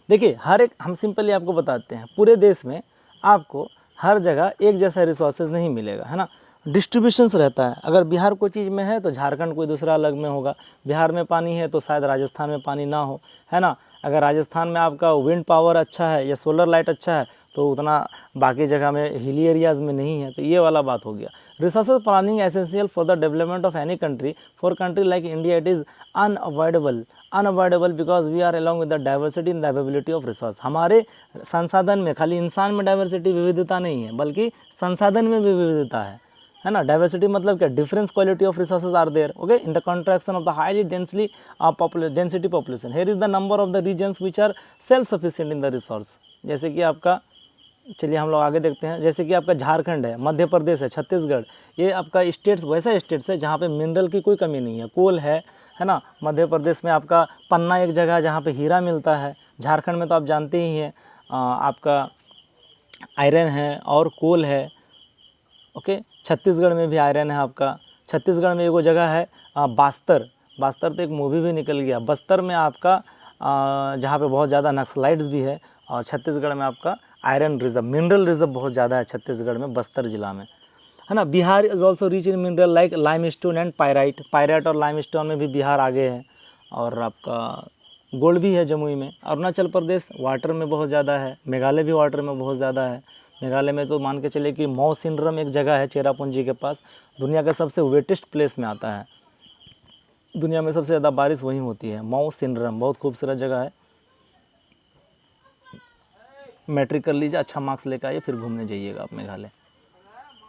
देखिए हर एक, हम सिंपली आपको बताते हैं, पूरे देश में आपको हर जगह एक जैसा रिसोर्सेज नहीं मिलेगा, है ना, डिस्ट्रीब्यूशंस रहता है। अगर बिहार कोई चीज़ में है तो झारखंड कोई दूसरा अलग में होगा। बिहार में पानी है तो शायद राजस्थान में पानी ना हो, है ना। अगर राजस्थान में आपका विंड पावर अच्छा है या सोलर लाइट अच्छा है तो उतना बाकी जगह में हिली एरियाज़ में नहीं है, तो ये वाला बात हो गया। Resources planning essential for the development of any country. For country like India it is unavoidable because we are along with the diversity in the availability of resource. हमारे संसाधन में खाली इंसान में डाइवर्सिटी विविधता नहीं है बल्कि संसाधन में भी विविधता है ना। डाइवर्सिटी मतलब क्या? Difference quality of resources are there, okay, in the contraction of the highly density population. Here is the number of the regions which are self sufficient in the resource. जैसे कि आपका, चलिए हम लोग आगे देखते हैं, जैसे कि आपका झारखंड है, मध्य प्रदेश है, छत्तीसगढ़, ये आपका स्टेट्स वैसा स्टेट्स है जहाँ पे मिनरल की कोई कमी नहीं है। कोल है ना। मध्य प्रदेश में आपका पन्ना एक जगह है जहाँ पे हीरा मिलता है। झारखंड में तो आप जानते ही हैं आपका आयरन है और कोल है, ओके। छत्तीसगढ़ में भी आयरन है आपका। छत्तीसगढ़ में एक जगह है बास्तर तो एक मूवी भी निकल गया। बस्तर में आपका जहाँ पे बहुत ज़्यादा नक्सलाइट्स भी है, और छत्तीसगढ़ में आपका आयरन रिजर्व, मिनरल रिजर्व बहुत ज़्यादा है छत्तीसगढ़ में, बस्तर जिला में, है ना। Bihar is also rich in mineral like limestone and pyrite और लाइमस्टोन में भी बिहार आगे है। और आपका गोल्ड भी है जमुई में। अरुणाचल प्रदेश वाटर में बहुत ज़्यादा है। मेघालय भी वाटर में बहुत ज़्यादा है। मेघालय में तो मान के चले कि मौसिनरम एक जगह है चेरापूंजी के पास, दुनिया का सबसे वेटेस्ट प्लेस में आता है। दुनिया में सबसे ज़्यादा बारिश वहीं होती है। मौसिनरम बहुत खूबसूरत जगह है। मैट्रिक कर लीजिए, अच्छा मार्क्स लेकर आइए, फिर घूमने जाइएगा आप मेघालय।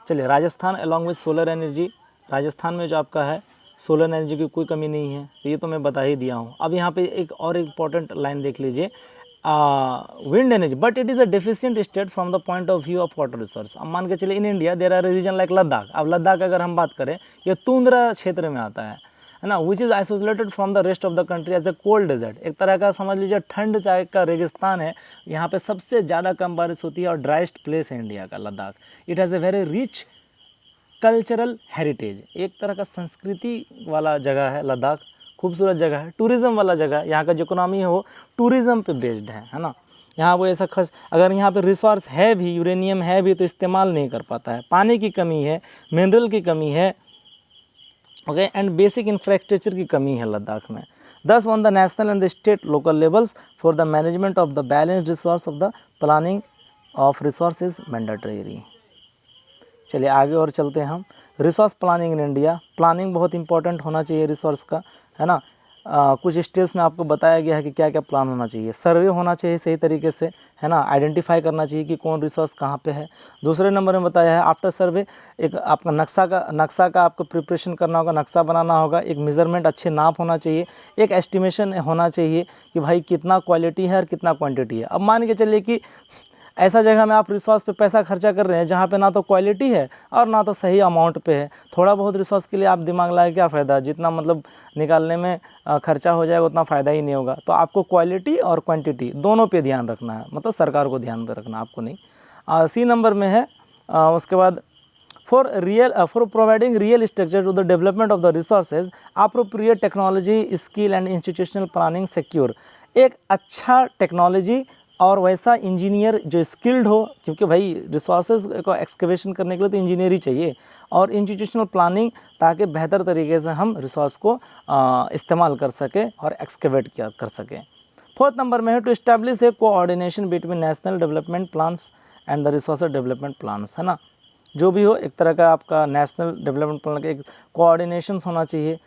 चलिए Rajasthan along with solar energy. Rajasthan में जो आपका है सोलर एनर्जी की कोई कमी नहीं है, तो ये तो मैं बता ही दिया हूँ। अब यहाँ पे एक और इम्पॉर्टेंट लाइन देख लीजिए, wind energy but it is a deficient state from the point of view of water resource. अब मान के चलिए in India there are region like Ladakh. अब लद्दाख अगर हम बात करें, ये तुंद्रा क्षेत्र में आता है ना, which is isolated from the rest of the country as the cold desert. एक तरह का समझ लीजिए ठंड टाइप का रेगिस्तान है। यहाँ पे सबसे ज़्यादा कम बारिश होती है और ड्राइस्ट प्लेस है इंडिया का Ladakh. It has a very rich cultural heritage, एक तरह का संस्कृति वाला जगह है लद्दाख, खूबसूरत जगह है। टूरिज़्म वाला जगह है, यहाँ का जो इकोनॉमी है वो टूरिज़्म पे बेस्ड है ना। यहाँ वो ऐसा अगर यहाँ पे रिसोर्स है भी, यूरेनियम है भी, तो इस्तेमाल नहीं कर पाता है। पानी की कमी है, मिनरल की कमी है, ओके, एंड बेसिक इंफ्रास्ट्रक्चर की कमी है लद्दाख में। Thus, on the national and the state local levels, for the management of the balanced resource of the planning of resource is mandatory। चलिए आगे और चलते हैं हम। Resource planning in India, planning बहुत इंपॉर्टेंट होना चाहिए रिसोर्स का, है ना। कुछ स्टेप्स में आपको बताया गया है कि क्या क्या प्लान होना चाहिए। सर्वे होना चाहिए सही तरीके से, है ना, आइडेंटिफाई करना चाहिए कि कौन रिसोर्स कहाँ पे है। दूसरे नंबर में बताया है आफ्टर सर्वे एक आपका नक्शा का आपको प्रिपरेशन करना होगा, नक्शा बनाना होगा, एक मेज़रमेंट अच्छे नाप होना चाहिए, एक एस्टिमेशन होना चाहिए कि भाई कितना क्वालिटी है और कितना क्वांटिटी है। अब मान के चलिए कि ऐसा जगह में आप रिसोर्स पे पैसा खर्चा कर रहे हैं जहाँ पे ना तो क्वालिटी है और ना तो सही अमाउंट पे है। थोड़ा बहुत रिसोर्स के लिए आप दिमाग लगाए क्या फ़ायदा, जितना मतलब निकालने में खर्चा हो जाएगा उतना फ़ायदा ही नहीं होगा। तो आपको क्वालिटी और क्वांटिटी दोनों पे ध्यान रखना है, मतलब सरकार को ध्यान पे रखना, आपको नहीं। सी नंबर में है उसके बाद for providing real structure to the development of the resources, appropriate technology, skill and institutional planning secure. एक अच्छा टेक्नोलॉजी और वैसा इंजीनियर जो स्किल्ड हो, क्योंकि भाई रिसोर्सेज को एक्सकेवेशन करने के लिए तो इंजीनियर ही चाहिए, और इंस्टीट्यूशनल प्लानिंग, ताकि बेहतर तरीके से हम रिसोर्स को इस्तेमाल कर सकें और एक्सकेवेट कर सकें। फोर्थ नंबर में है to establish a coordination between national development plans and the resource development plans, है ना। जो भी हो एक तरह का आपका नेशनल डेवलपमेंट प्लान का एक कोऑर्डिनेशन होना चाहिए,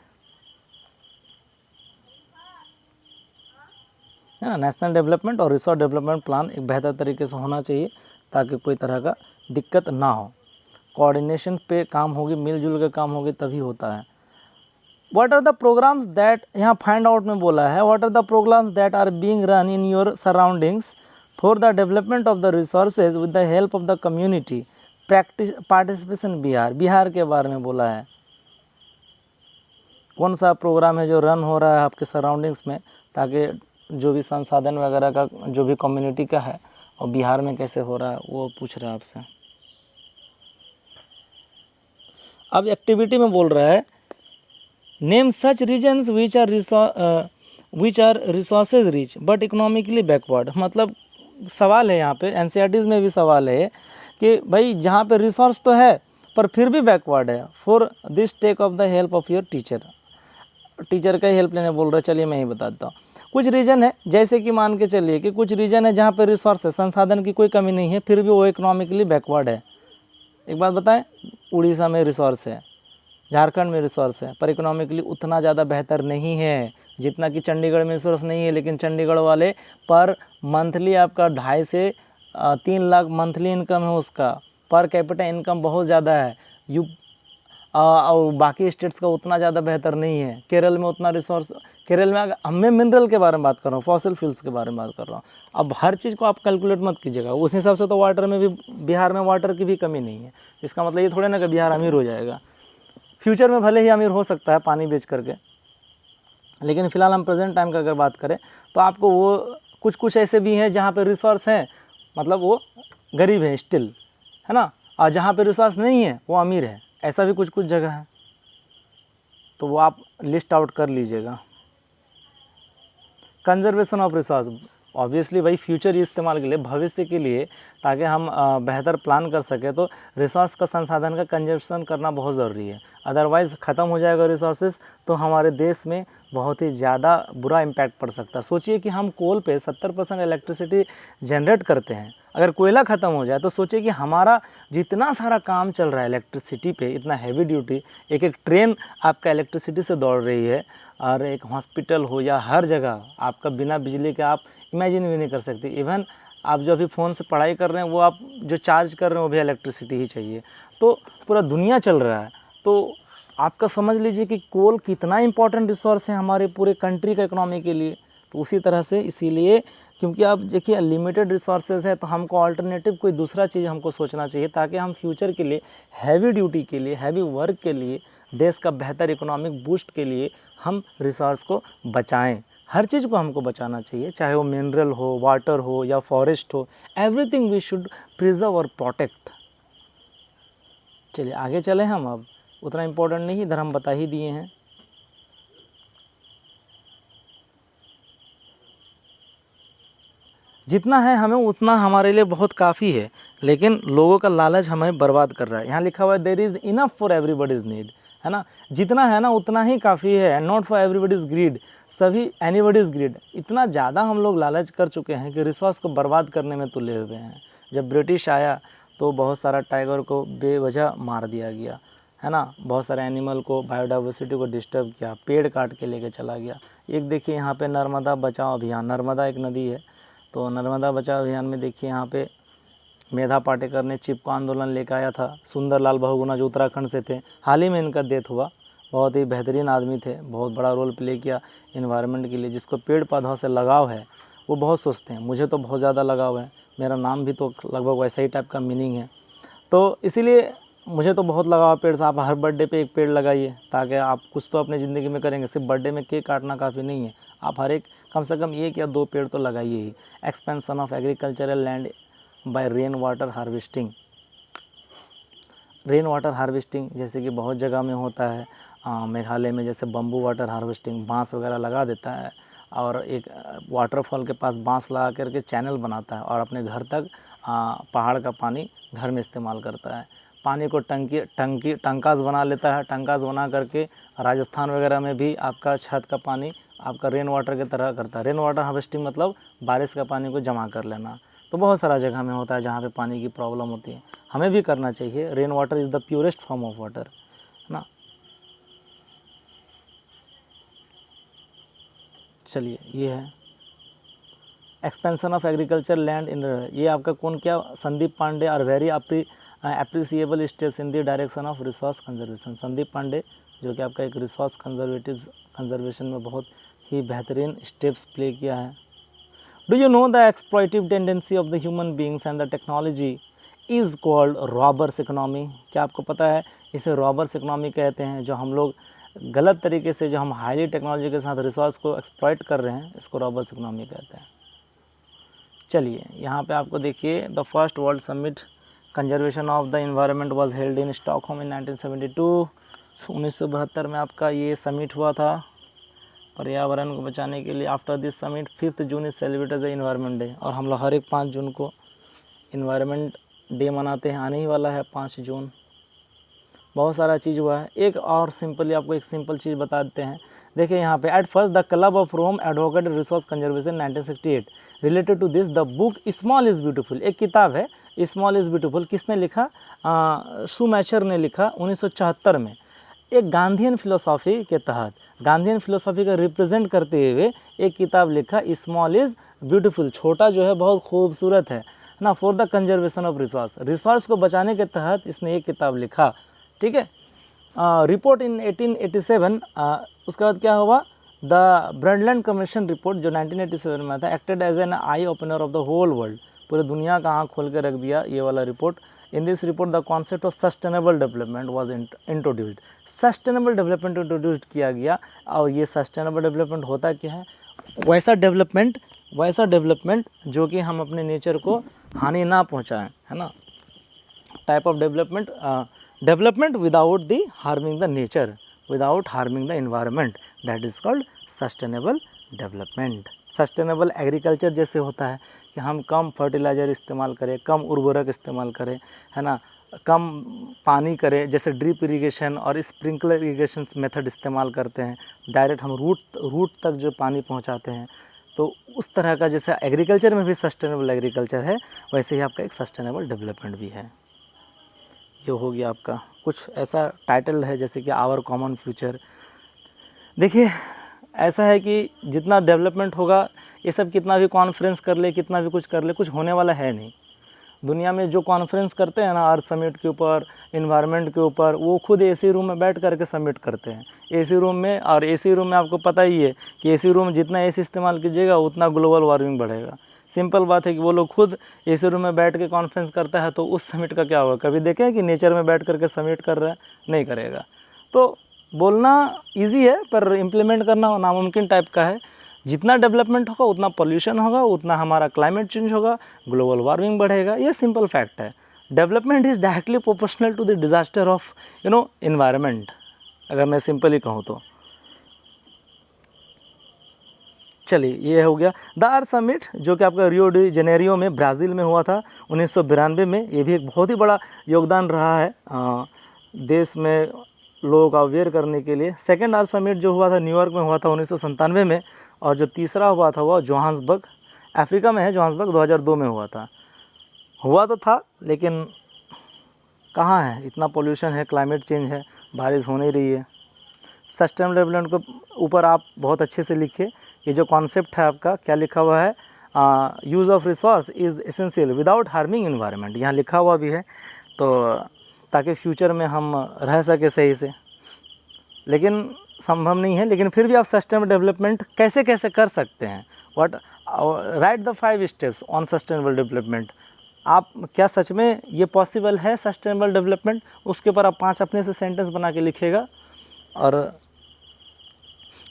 है ना। नेशनल डेवलपमेंट और रिसोर्स डेवलपमेंट प्लान एक बेहतर तरीके से होना चाहिए ताकि कोई तरह का दिक्कत ना हो। कोऑर्डिनेशन पे काम होगी, मिलजुल के काम होगी तभी होता है। What are the programmes that, यहाँ फाइंड आउट में बोला है, what are the programmes that are being run in your surroundings for the development of the resources with the help of the community, participation Bihar के बारे में बोला है। कौन सा प्रोग्राम है जो रन हो रहा है आपके सराउंडिंग्स में, ताकि जो भी संसाधन वगैरह का जो भी कम्युनिटी का है और बिहार में कैसे हो रहा है वो पूछ रहा है आपसे। अब एक्टिविटी में बोल रहा है name such regions which are resources rich but economically backward. मतलब सवाल है यहाँ पे, एनसीईआरटीज़ में भी सवाल है कि भाई जहाँ पे रिसोर्स तो है पर फिर भी बैकवर्ड है। For this take of the help of your teacher, teacher का हेल्प लेने बोल रहा है। चलिए मैं ही बताता हूँ। कुछ रीजन है, जैसे कि मान के चलिए कि कुछ रीजन है जहाँ पे रिसोर्स है, संसाधन की कोई कमी नहीं है, फिर भी वो इकोनॉमिकली बैकवर्ड है। एक बात बताएं, उड़ीसा में रिसोर्स है, झारखंड में रिसोर्स है, पर इकोनॉमिकली उतना ज़्यादा बेहतर नहीं है जितना कि चंडीगढ़ में रिसोर्स नहीं है। लेकिन चंडीगढ़ वाले पर मंथली आपका 2.5 से 3 लाख मंथली इनकम है उसका, पर कैपिटा इनकम बहुत ज़्यादा है। और बाकी स्टेट्स का उतना ज़्यादा बेहतर नहीं है। केरल में उतना रिसोर्स, केरल में मैं मिनरल के बारे में बात कर रहा हूँ, फॉसिल फ्यूल्स के बारे में बात कर रहा हूँ। अब हर चीज़ को आप कैलकुलेट मत कीजिएगा, उस हिसाब से तो वाटर में भी, बिहार में वाटर की भी कमी नहीं है। इसका मतलब ये थोड़ा ना कि बिहार अमीर हो जाएगा। फ्यूचर में भले ही अमीर हो सकता है पानी बेच करके, लेकिन फ़िलहाल हम प्रेजेंट टाइम का अगर बात करें तो आपको वो कुछ ऐसे भी हैं जहाँ पे रिसोर्स हैं, मतलब वो गरीब है स्टिल, है ना, और जहाँ पे रिसोर्स नहीं है वो अमीर है। ऐसा भी कुछ जगह है, तो वो आप लिस्ट आउट कर लीजिएगा। कंजर्वेशन ऑफ रिसोर्स, ऑब्वियसली भाई फ्यूचर इस्तेमाल के लिए, भविष्य के लिए, ताकि हम बेहतर प्लान कर सकें, तो रिसोर्स का, संसाधन का कंजर्वेशन करना बहुत ज़रूरी है। अदरवाइज़ ख़त्म हो जाएगा रिसोर्सेज तो हमारे देश में बहुत ही ज़्यादा बुरा इम्पैक्ट पड़ सकता है। सोचिए कि हम कोल पे 70% इलेक्ट्रिसिटी जनरेट करते हैं, अगर कोयला ख़त्म हो जाए तो सोचिए कि हमारा जितना सारा काम चल रहा है इलेक्ट्रिसिटी पे, इतना हैवी ड्यूटी, एक एक ट्रेन आपका इलेक्ट्रिसिटी से दौड़ रही है, और एक हॉस्पिटल हो या हर जगह आपका बिना बिजली के आप इमेजिन भी नहीं कर सकते। इवन आप जो अभी फ़ोन से पढ़ाई कर रहे हैं वो आप जो चार्ज कर रहे हैं वो भी इलेक्ट्रिसिटी ही चाहिए। तो पूरा दुनिया चल रहा है, तो आपका समझ लीजिए कि कोल कितना इंपॉर्टेंट रिसोर्स है हमारे पूरे कंट्री का इकोनॉमी के लिए। तो उसी तरह से, इसीलिए क्योंकि आप देखिए लिमिटेड रिसोर्सेज है, तो हमको अल्टरनेटिव कोई दूसरा चीज़ हमको सोचना चाहिए, ताकि हम फ्यूचर के लिए, हैवी ड्यूटी के लिए, हैवी वर्क के लिए, देश का बेहतर इकोनॉमिक बूस्ट के लिए हम रिसोर्स को बचाएं। हर चीज़ को हमको बचाना चाहिए, चाहे वो मिनरल हो, वाटर हो या फॉरेस्ट हो, एवरीथिंग वी शुड प्रिजर्व और प्रोटेक्ट। चलिए आगे चले हम, अब उतना इम्पोर्टेंट नहीं, इधर हम बता ही दिए हैं। जितना है हमें उतना हमारे लिए बहुत काफ़ी है, लेकिन लोगों का लालच हमें बर्बाद कर रहा है। यहाँ लिखा हुआ है there is enough for everybody's need, है ना, जितना है ना उतना ही काफ़ी है, नॉट फॉर एवरीबडीज़ ग्रीड, सभी एनीबडीज़ ग्रीड। इतना ज़्यादा हम लोग लालच कर चुके हैं कि रिसोर्स को बर्बाद करने में तुले हुए हैं। जब ब्रिटिश आया तो बहुत सारा टाइगर को बेवजह मार दिया गया, है ना, बहुत सारे एनिमल को, बायोडाइवर्सिटी को डिस्टर्ब किया, पेड़ काट के लेके चला गया। एक देखिए यहाँ पे नर्मदा बचाओ अभियान, नर्मदा एक नदी है, तो नर्मदा बचाओ अभियान में देखिए यहाँ पे मेधा पाटेकर ने चिपको आंदोलन लेकर आया था। सुंदरलाल बहुगुणा जो उत्तराखंड से थे, हाल ही में इनका डेथ हुआ, बहुत ही बेहतरीन आदमी थे, बहुत बड़ा रोल प्ले किया इन्वायरमेंट के लिए। जिसको पेड़ पौधों से लगाव है वो बहुत सोचते हैं, मुझे तो बहुत ज़्यादा लगाव है, मेरा नाम भी तो लगभग वैसा ही टाइप का मीनिंग है, तो इसीलिए मुझे तो बहुत लगाव पेड़ से। आप हर बर्थडे पे एक पेड़ लगाइए, ताकि आप कुछ तो अपनी ज़िंदगी में करेंगे। सिर्फ बर्थडे में केक काटना काफ़ी नहीं है, आप हर एक कम से कम 1 या 2 पेड़ तो लगाइए ही। Expansion of agricultural land by rain water harvesting, rain water harvesting जैसे कि बहुत जगह में होता है, मेघालय में जैसे बम्बू वाटर हार्वेस्टिंग, बांस वगैरह लगा देता है और एक वाटरफॉल के पास बांस लगा करके चैनल बनाता है और अपने घर तक पहाड़ का पानी घर में इस्तेमाल करता है। पानी को टंकास बना लेता है, टंकास बना करके राजस्थान वगैरह में भी आपका छत का पानी आपका रेन वाटर की तरह करता है। रेन वाटर हार्वेस्टिंग मतलब बारिश का पानी को जमा कर लेना। तो बहुत सारा जगह में होता है जहाँ पे पानी की प्रॉब्लम होती है, हमें भी करना चाहिए। Rain water is the purest form of water, है ना। चलिए ये है expansion of agriculture land in, ये आपका कौन क्या, Sandeep Pandey are very appreciable steps in the direction of resource conservation. Sandeep Pandey जो कि आपका एक रिसोर्स कंजर्वेशन में बहुत ही बेहतरीन स्टेप्स प्ले किया है। Do you know the exploitative tendency of the human beings and the technology is called robbers economy. क्या आपको पता है इसे रॉबर्स इकोनॉमी कहते हैं, जो हम लोग गलत तरीके से, जो हम हाईली टेक्नोलॉजी के साथ रिसोर्स को एक्सप्लॉइट कर रहे हैं, इसको रॉबर्स इकोनॉमी कहते हैं। चलिए यहाँ पे आपको देखिए, the first world summit conservation of the environment was held in Stockholm in 1972। 1972 में आपका ये समिट हुआ था पर्यावरण को बचाने के लिए। After this summit 5 June is celebrated as environment day, और हम लोग हर एक 5 जून को इन्वायरमेंट डे मनाते हैं। आने ही वाला है 5 जून। बहुत सारा चीज़ हुआ है। एक और सिंपली आपको एक सिंपल चीज़ बता देते हैं। देखिए यहाँ पे, at first the club of Rome advocate resource conservation 1968। Related to this the book small is beautiful, एक किताब है स्मॉल इज़ ब्यूटीफुल, किसने लिखा, शूमैचर ने लिखा 1974 में। एक गांधीयन फिलोसॉफी के तहत, गांधीयन फिलोसॉफी का रिप्रेजेंट करते हुए एक किताब लिखा, स्मॉल इज़ ब्यूटीफुल, छोटा जो है बहुत खूबसूरत है ना, for the conservation of resource, resource को बचाने के तहत इसने एक किताब लिखा, ठीक है। रिपोर्ट इन 1887, उसके बाद क्या हुआ, द ब्रंडलैंड कमीशन रिपोर्ट जो 1987 में था, acted as an eye opener of the whole world, पूरे दुनिया का आँख खोल के रख दिया ये वाला report. In this report the concept of sustainable development was introduced, sustainable development introduce किया गया। और ये सस्टेनेबल डेवलपमेंट होता क्या है, वैसा डेवलपमेंट जो कि हम अपने नेचर को हानि ना पहुंचाएं, है ना, type of development without the harming the nature, without harming the environment, that is called sustainable development. Sustainable agriculture जैसे होता है कि हम कम फर्टिलाइज़र इस्तेमाल करें, कम उर्वरक इस्तेमाल करें, है ना, कम पानी करें, जैसे ड्रिप इरिगेशन और स्प्रिंकलर इरिगेशन मेथड इस्तेमाल करते हैं, डायरेक्ट हम रूट तक जो पानी पहुंचाते हैं। तो उस तरह का जैसे एग्रीकल्चर में भी सस्टेनेबल एग्रीकल्चर है, वैसे ही आपका एक सस्टेनेबल डेवलपमेंट भी है। ये हो गया आपका कुछ ऐसा टाइटल है जैसे कि आवर कॉमन फ्यूचर। देखिए ऐसा है कि जितना डेवलपमेंट होगा, ये सब कितना भी कॉन्फ्रेंस कर ले, कितना भी कुछ कर ले, कुछ होने वाला है नहीं। दुनिया में जो कॉन्फ्रेंस करते हैं ना, अर्थ समिट के ऊपर, इन्वायरमेंट के ऊपर, वो खुद एसी रूम में बैठ करके समिट करते हैं, एसी रूम में। और एसी रूम में आपको पता ही है कि एसी रूम जितना एसी इस्तेमाल कीजिएगा उतना ग्लोबल वार्मिंग बढ़ेगा। सिंपल बात है कि वो लोग खुद एसी रूम में बैठ के कॉन्फ्रेंस करता है, तो उस समिट का क्या होगा? कभी देखें कि नेचर में बैठ करके समिट कर रहा है? नहीं करेगा। तो बोलना ईजी है पर इम्प्लीमेंट करना नामुमकिन टाइप का है। जितना डेवलपमेंट होगा उतना पोल्यूशन होगा, उतना हमारा क्लाइमेट चेंज होगा, ग्लोबल वार्मिंग बढ़ेगा। ये सिंपल फैक्ट है। Development is directly proportional to the disaster of environment, अगर मैं सिंपली कहूँ तो। चलिए ये हो गया। द अर्थ समिट जो कि आपका रियो डी जनेरियो में ब्राज़ील में हुआ था 1992 में, ये भी एक बहुत ही बड़ा योगदान रहा है देश में लोगों को अवेयर करने के लिए। सेकेंड अर्थ समिट जो हुआ था न्यूयॉर्क में हुआ था 1997 में, और जो तीसरा हुआ था वह जोहान्सबर्ग, अफ्रीका में है जोहान्सबर्ग, 2002 में हुआ था। हुआ तो था लेकिन कहाँ है, इतना पोल्यूशन है, क्लाइमेट चेंज है, बारिश हो नहीं रही है। सस्टेनेबल डेवलपमेंट के ऊपर आप बहुत अच्छे से लिखिए। ये जो कॉन्सेप्ट है आपका, क्या लिखा हुआ है, use of resource is essential without harming environment, यहाँ लिखा हुआ भी है, तो ताकि फ्यूचर में हम रह सके सही से। लेकिन संभव नहीं है, लेकिन फिर भी आप सस्टेनेबल डेवलपमेंट कैसे कैसे कर सकते हैं। What right the 5 steps on sustainable development. आप क्या सच में ये पॉसिबल है सस्टेनेबल डेवलपमेंट, उसके ऊपर आप 5 अपने से सेंटेंस बना के लिखिएगा और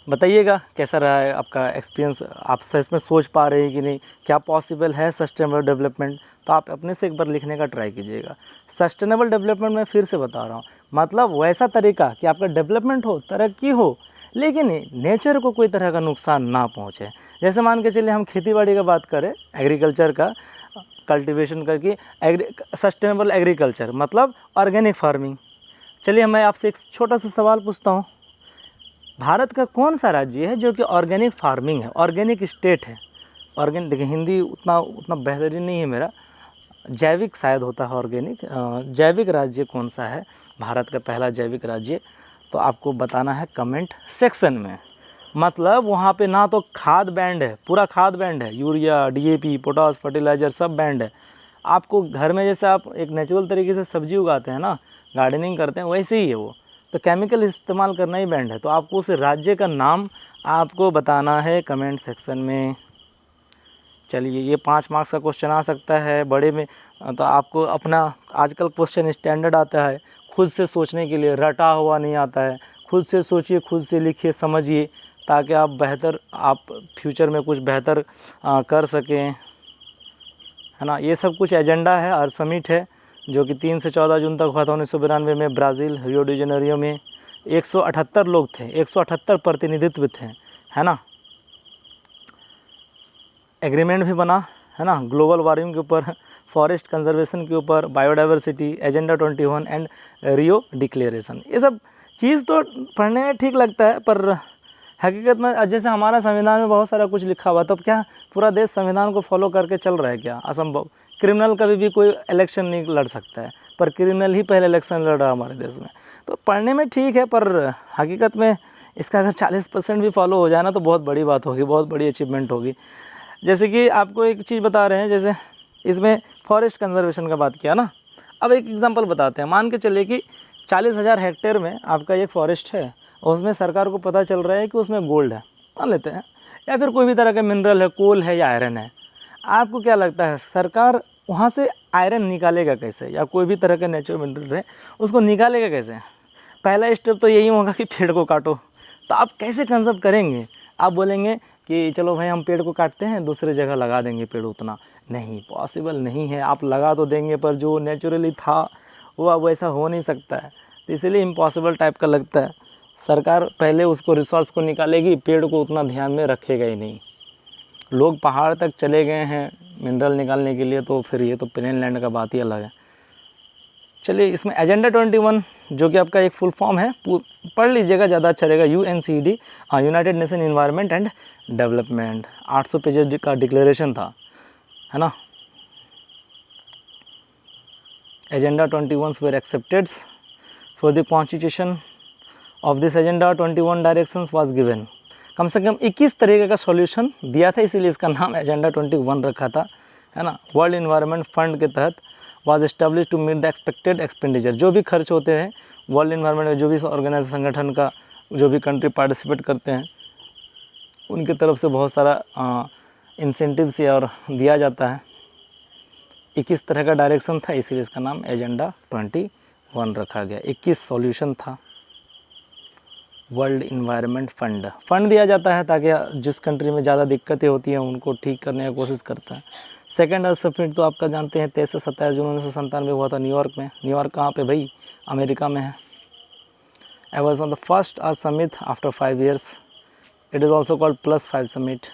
बताइएगा कैसा रहा है आपका एक्सपीरियंस, आप सच में सोच पा रहे हैं कि नहीं, क्या पॉसिबल है सस्टेनेबल डेवलपमेंट। तो आप अपने से एक बार लिखने का ट्राई कीजिएगा। सस्टेनेबल डेवलपमेंट मैं फिर से बता रहा हूँ, मतलब वैसा तरीका कि आपका डेवलपमेंट हो, तरक्की हो, लेकिन नेचर को कोई तरह का नुकसान ना पहुँचे। जैसे मान के चलिए हम खेती-बाड़ी का बात करें, एग्रीकल्चर का, कल्टीवेशन का, कि सस्टेनेबल एग्रीकल्चर मतलब ऑर्गेनिक फार्मिंग। चलिए मैं आपसे एक छोटा सा सवाल पूछता हूँ, भारत का कौन सा राज्य है जो कि ऑर्गेनिक फार्मिंग है, ऑर्गेनिक स्टेट है। ऑर्गेनिक, देखिए हिंदी उतना बेहतरीन नहीं है मेरा, जैविक शायद होता है ऑर्गेनिक। जैविक राज्य कौन सा है भारत का पहला जैविक राज्य, तो आपको बताना है कमेंट सेक्शन में। मतलब वहाँ पे ना तो खाद बैंड है, पूरा खाद बैंड है, यूरिया, डीएपी, पोटास, फर्टिलाइज़र सब बैंड है। आपको घर में जैसे आप एक नेचुरल तरीके से सब्जी उगाते हैं ना, गार्डनिंग करते हैं, वैसे ही है वो, तो केमिकल इस्तेमाल करना ही बैंड है। तो आपको उस राज्य का नाम आपको बताना है कमेंट सेक्शन में। चलिए ये 5 मार्क्स का क्वेश्चन आ सकता है बड़े में, तो आपको अपना आजकल क्वेश्चन स्टैंडर्ड आता है, खुद से सोचने के लिए, रटा हुआ नहीं आता है। खुद से सोचिए, खुद से लिखिए, समझिए, ताकि आप बेहतर, आप फ्यूचर में कुछ बेहतर कर सकें, है ना। ये सब कुछ एजेंडा है। अर्थ समिट है जो कि 3 से 14 जून तक हुआ था 1992 में ब्राज़ील, रियो डी जनेरियो में। 178 लोग थे, 178 प्रतिनिधित्व थे, है ना। एग्रीमेंट भी बना, है ना, ग्लोबल वार्मिंग के ऊपर, फॉरेस्ट कंजर्वेशन के ऊपर, biodiversity, agenda 21 and Rio declaration. ये सब चीज़ तो पढ़ने में ठीक लगता है, पर हकीकत में जैसे हमारा संविधान में बहुत सारा कुछ लिखा हुआ, तब क्या पूरा देश संविधान को फॉलो करके चल रहा है क्या? असंभव। क्रिमिनल कभी भी कोई इलेक्शन नहीं लड़ सकता है, पर क्रिमिनल ही पहले इलेक्शन लड़ रहा है हमारे देश में। तो पढ़ने में ठीक है, पर हकीकत में इसका अगर 40% भी फॉलो हो जाए ना, तो बहुत बड़ी बात होगी, बहुत बड़ी अचीवमेंट होगी। जैसे कि आपको एक चीज़ बता रहे हैं, जैसे इसमें फॉरेस्ट कंजर्वेशन का बात किया ना, अब एक एग्जांपल बताते हैं। मान के चलिए कि 40,000 हेक्टेयर में आपका एक फॉरेस्ट है, और उसमें सरकार को पता चल रहा है कि उसमें गोल्ड है, मान लेते हैं, या फिर कोई भी तरह का मिनरल है, कोल है या आयरन है। आपको क्या लगता है सरकार वहाँ से आयरन निकालेगा कैसे, या कोई भी तरह का नेचुरल मिनरल है उसको निकालेगा कैसे? पहला स्टेप तो यही होगा कि पेड़ को काटो। तो आप कैसे कंजर्व करेंगे? आप बोलेंगे कि चलो भाई हम पेड़ को काटते हैं, दूसरी जगह लगा देंगे पेड़, उतना नहीं, पॉसिबल नहीं है। आप लगा तो देंगे, पर जो नेचुरली था वो अब वैसा हो नहीं सकता है, तो इसीलिए इम्पॉसिबल टाइप का लगता है। सरकार पहले उसको रिसोर्स को निकालेगी, पेड़ को उतना ध्यान में रखेगा ही नहीं। लोग पहाड़ तक चले गए हैं मिनरल निकालने के लिए, तो फिर ये तो प्लेन लैंड का बात ही अलग है। चलिए इसमें एजेंडा 21 जो कि आपका एक फुल फॉर्म है, पढ़ लीजिएगा, ज़्यादा अच्छा रहेगा। UNCD, United nation environment and development, 800 pages का डिक्लेरेशन था, है ना। Agenda 21 were accepted for the constitution of this agenda 21 directions was given। कम से कम 21 तरीके का सॉल्यूशन दिया था, इसीलिए इसका नाम एजेंडा 21 रखा था, है ना। वर्ल्ड इन्वायरमेंट फंड के तहत was establish to meet the expected expenditure. जो भी खर्च होते हैं वर्ल्ड इन्वायरमेंट में, जो भी ऑर्गेनाइज संगठन का जो भी कंट्री पार्टिसिपेट करते हैं, उनकी तरफ से बहुत सारा इंसेंटिव्स और दिया जाता है। 21 तरह का डायरेक्शन था, इसीलिए इसका नाम एजेंडा 21 रखा गया। 21 सॉल्यूशन था। वर्ल्ड इन्वायरमेंट फंड दिया जाता है ताकि जिस कंट्री में ज़्यादा दिक्कतें होती हैं उनको ठीक करने की कोशिश करता है। सेकेंड अर्थ समिट तो आपका जानते हैं 23 से 27 जून 1997 हुआ था न्यूयॉर्क में। न्यूयॉर्क कहाँ पे भाई? अमेरिका में है। I was on the first earth summit after 5 years। It is also called +5 summit.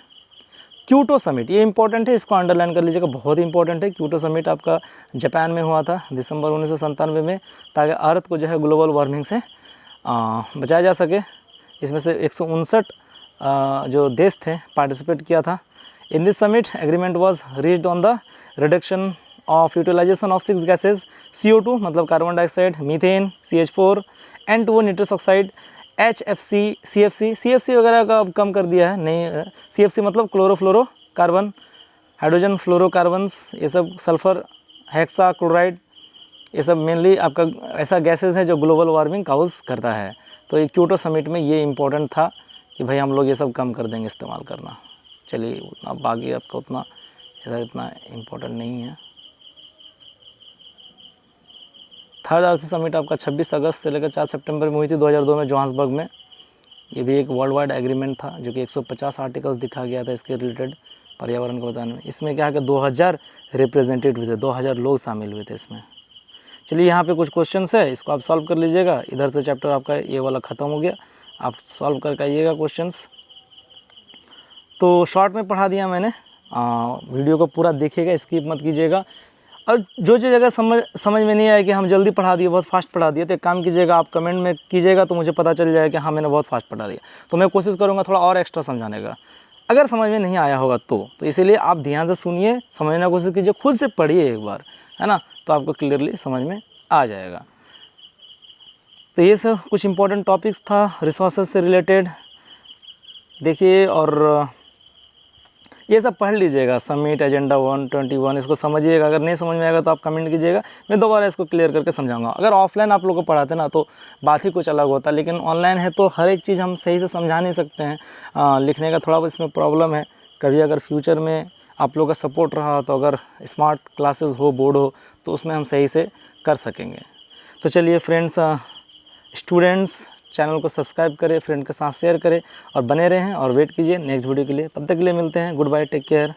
Kyoto summit, ये इंपॉर्टेंट है, इसको अंडरलाइन कर लीजिएगा, बहुत ही इंपॉर्टेंट है। क्योटो समिट आपका जापान में हुआ था दिसंबर 1997 में, ताकि अर्थ को जो है ग्लोबल वार्मिंग से बचाया जा सके। इसमें से 159 जो देश थे पार्टिसिपेट किया था। In this summit agreement was reached on the reduction of utilization of 6 gases, CO2 मतलब carbon dioxide, methane CH4, N2O nitrous oxide, HFC, CFC वगैरह का अब कम कर दिया है। नहीं, CFC मतलब क्लोरोफ्लोरो कार्बन, हाइड्रोजन फ्लोरोकार्बन्स, ये सब सल्फ़र, हेक्सा क्लोराइड, ये सब मेनली आपका ऐसा गैसेस है जो ग्लोबल वार्मिंग काउज करता है। तो ये क्योटो समिट में ये इम्पोर्टेंट था कि भाई हम लोग ये सब कम कर देंगे इस्तेमाल करना। चलिए, उतना बाकी आपका उतना इधर इतना इम्पोर्टेंट नहीं है। थर्ड अर्थ समिट आपका 26 अगस्त से लेकर 4 सितंबर में हुई थी 2002 में जोहान्सबर्ग में। ये भी एक वर्ल्ड वाइड एग्रीमेंट था जो कि 150 आर्टिकल्स दिखा गया था इसके रिलेटेड पर्यावरण को बताने में। इसमें क्या है कि 2000 रिप्रेजेंटेटिव थे, 2000 लोग शामिल हुए थे इसमें। चलिए, यहाँ पे कुछ क्वेश्चंस है, इसको आप सॉल्व कर लीजिएगा। इधर से चैप्टर आपका ये वाला ख़त्म हो गया, आप सॉल्व करके आइएगा क्वेश्चंस। तो शॉर्ट में पढ़ा दिया मैंने, वीडियो को पूरा देखिएगा, स्किप मत कीजिएगा। और जो जगह समझ में नहीं आया कि हम जल्दी पढ़ा दिए, बहुत फास्ट पढ़ा दिए, तो एक काम कीजिएगा, आप कमेंट में कीजिएगा तो मुझे पता चल जाएगा कि हाँ मैंने बहुत फास्ट पढ़ा दिया। तो मैं कोशिश करूँगा थोड़ा और एक्स्ट्रा समझाने का, अगर समझ में नहीं आया होगा तो इसीलिए आप ध्यान से सुनिए, समझने की कोशिश कीजिए, खुद से पढ़िए एक बार, है ना, तो आपको क्लियरली समझ में आ जाएगा। तो ये सब कुछ इंपॉर्टेंट टॉपिक्स था रिसोर्सेज से रिलेटेड, देखिए। और ये सब पढ़ लीजिएगा, समिट एजेंडा 121, इसको समझिएगा। अगर नहीं समझ में आएगा तो आप कमेंट कीजिएगा, मैं दोबारा इसको क्लियर करके समझाऊंगा। अगर ऑफलाइन आप लोगों को पढ़ाते ना तो बात ही कुछ अलग होता, लेकिन ऑनलाइन है तो हर एक चीज़ हम सही से समझा नहीं सकते हैं। लिखने का थोड़ा इसमें प्रॉब्लम है। कभी अगर फ्यूचर में आप लोग का सपोर्ट रहा तो अगर स्मार्ट क्लासेस हो, बोर्ड हो, तो उसमें हम सही से कर सकेंगे। तो चलिए फ्रेंड्स, स्टूडेंट्स, चैनल को सब्सक्राइब करें, फ्रेंड के साथ शेयर करें और बने रहें और वेट कीजिए नेक्स्ट वीडियो के लिए। तब तक के लिए मिलते हैं। Goodbye, take care.